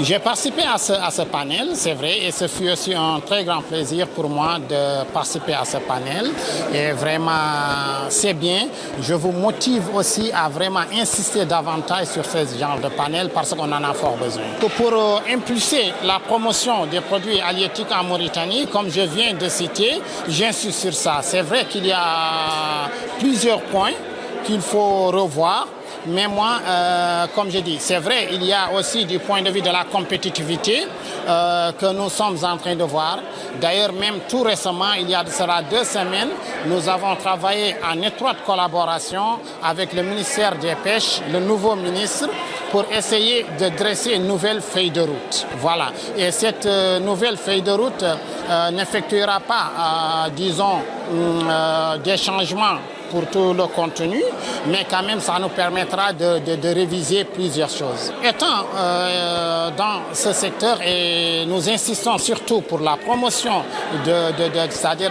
J'ai participé à ce panel, c'est vrai, et ce fut aussi un très grand plaisir pour moi de participer à ce panel. Et vraiment, c'est bien. Je vous motive aussi à vraiment insister davantage sur ce genre de panel parce qu'on en a fort besoin. Pour impulser la promotion des produits halieutiques en Mauritanie, comme je viens de citer, j'insiste sur ça. C'est vrai qu'il y a plusieurs points qu'il faut revoir. Mais moi, comme je dis, c'est vrai, il y a aussi du point de vue de la compétitivité que nous sommes en train de voir. D'ailleurs, même tout récemment, il y a de cela 2 semaines, nous avons travaillé en étroite collaboration avec le ministère des Pêches, le nouveau ministre, pour essayer de dresser une nouvelle feuille de route. Voilà. Et cette nouvelle feuille de route n'effectuera pas, disons, des changements pour tout le contenu, mais quand même ça nous permettra de réviser plusieurs choses. Étant dans ce secteur, et nous insistons surtout pour la promotion c'est-à-dire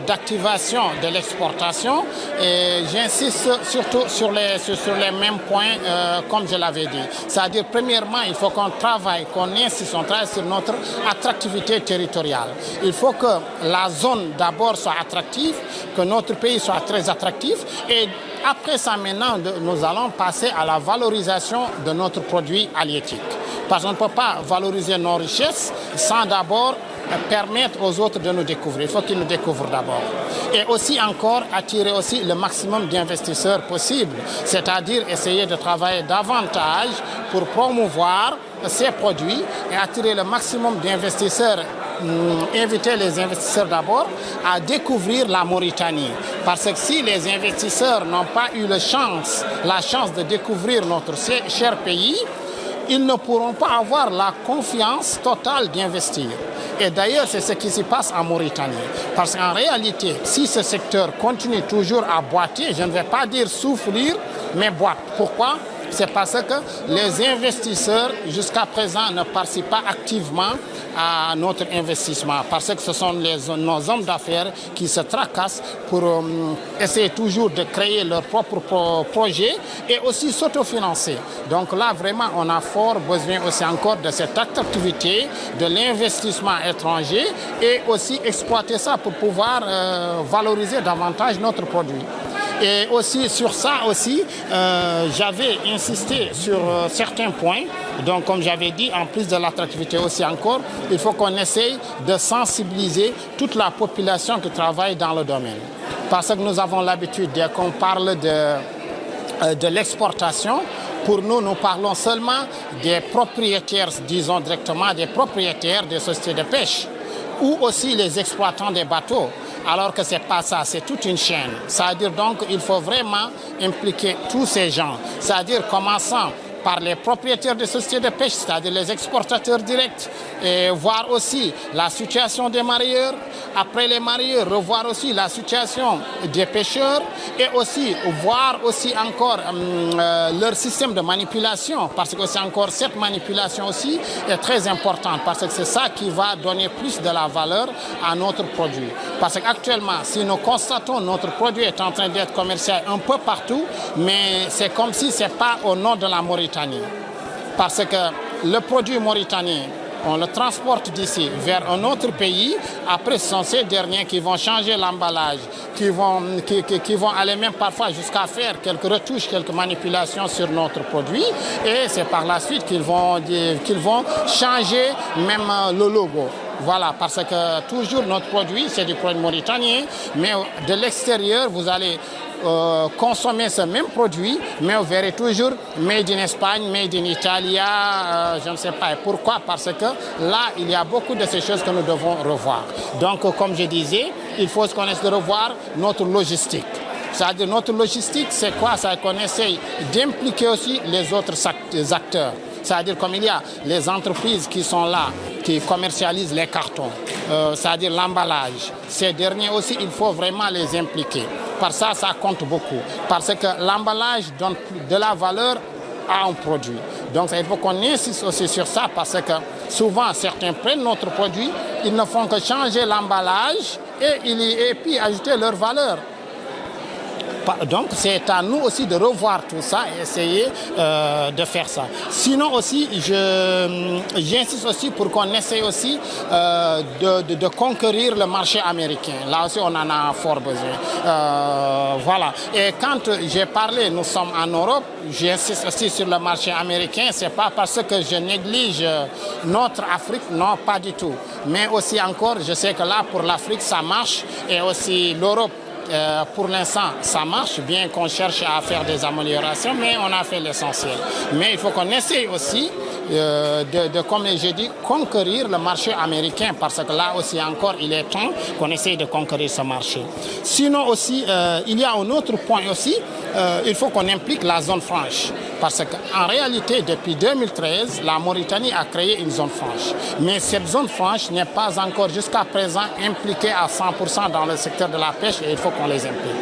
d'activation de l'exportation, et j'insiste surtout sur les mêmes points comme je l'avais dit. C'est-à-dire premièrement, il faut qu'on travaille, qu'on insiste, on travaille sur notre attractivité territoriale. Il faut que la zone d'abord soit attractive, que notre pays soit très attractif, et après ça maintenant nous allons passer à la valorisation de notre produit halieutique. Parce qu'on ne peut pas valoriser nos richesses sans d'abord permettre aux autres de nous découvrir. Il faut qu'ils nous découvrent d'abord. Et aussi encore attirer aussi le maximum d'investisseurs possible, c'est-à-dire essayer de travailler davantage pour promouvoir ces produits et attirer le maximum d'investisseurs, inviter les investisseurs d'abord à découvrir la Mauritanie. Parce que si les investisseurs n'ont pas eu la chance de découvrir notre cher pays, ils ne pourront pas avoir la confiance totale d'investir. Et d'ailleurs, c'est ce qui se passe en Mauritanie. Parce qu'en réalité, si ce secteur continue toujours à boiter, je ne vais pas dire souffrir, mais boite. Pourquoi ? C'est parce que les investisseurs, jusqu'à présent, ne participent pas activement à notre investissement. Parce que ce sont nos hommes d'affaires qui se tracassent pour essayer toujours de créer leurs propres projets et aussi s'autofinancer. Donc là, vraiment, on a fort besoin aussi encore de cette attractivité, de l'investissement étranger et aussi exploiter ça pour pouvoir valoriser davantage notre produit. Et aussi sur ça aussi, j'avais insisté sur certains points. Donc comme j'avais dit, en plus de l'attractivité aussi encore, il faut qu'on essaye de sensibiliser toute la population qui travaille dans le domaine. Parce que nous avons l'habitude, dès qu'on parle de l'exportation, pour nous, nous parlons seulement des propriétaires, disons directement des propriétaires des sociétés de pêche ou aussi les exploitants des bateaux. Alors que ce n'est pas ça, c'est toute une chaîne. C'est-à-dire donc il faut vraiment impliquer tous ces gens. C'est-à-dire commençant par les propriétaires des sociétés de pêche, c'est-à-dire les exportateurs directs, et voir aussi la situation des mareyeurs. Après les mareyeurs, revoir aussi la situation des pêcheurs et aussi voir aussi encore leur système de manipulation, parce que c'est encore cette manipulation aussi est très importante, parce que c'est ça qui va donner plus de la valeur à notre produit. Parce qu'actuellement, si nous constatons notre produit est en train d'être commercialisé un peu partout, mais c'est comme si ce n'est pas au nom de la Mauritanie. Parce que le produit mauritanien, on le transporte d'ici vers un autre pays. Après, ce sont ces derniers qui vont changer l'emballage, qui vont aller même parfois jusqu'à faire quelques retouches, quelques manipulations sur notre produit. Et c'est par la suite qu'ils vont changer même le logo. Voilà, parce que toujours notre produit, c'est du produit mauritanien, mais de l'extérieur, vous allez consommer ce même produit, mais vous verrez toujours made in Espagne, made in Italia, je ne sais pas. Et pourquoi? Parce que là, il y a beaucoup de ces choses que nous devons revoir. Donc, comme je disais, il faut qu'on essaie de revoir notre logistique. C'est-à-dire notre logistique, c'est quoi? C'est qu'on essaye d'impliquer aussi les autres acteurs. C'est-à-dire comme il y a les entreprises qui sont là, qui commercialisent les cartons, c'est-à-dire l'emballage. Ces derniers aussi, il faut vraiment les impliquer. Par ça, ça compte beaucoup. Parce que l'emballage donne de la valeur à un produit. Donc il faut qu'on insiste aussi sur ça, parce que souvent, certains prennent notre produit, ils ne font que changer l'emballage et puis ajouter leur valeur. Donc c'est à nous aussi de revoir tout ça et essayer de faire ça. Sinon aussi, j'insiste aussi pour qu'on essaye aussi de conquérir le marché américain. Là aussi, on en a fort besoin. Voilà. Et quand j'ai parlé, nous sommes en Europe, j'insiste aussi sur le marché américain. C'est pas parce que je néglige notre Afrique, non, pas du tout. Mais aussi encore, je sais que là, pour l'Afrique, ça marche. Et aussi l'Europe, pour l'instant, ça marche, bien qu'on cherche à faire des améliorations, mais on a fait l'essentiel. Mais il faut qu'on essaye aussi comme j'ai dit, conquérir le marché américain, parce que là aussi encore, il est temps qu'on essaye de conquérir ce marché. Sinon aussi, il y a un autre point aussi, il faut qu'on implique la zone franche. Parce qu'en réalité, depuis 2013, la Mauritanie a créé une zone franche. Mais cette zone franche n'est pas encore jusqu'à présent impliquée à 100% dans le secteur de la pêche et il faut qu'on les implique.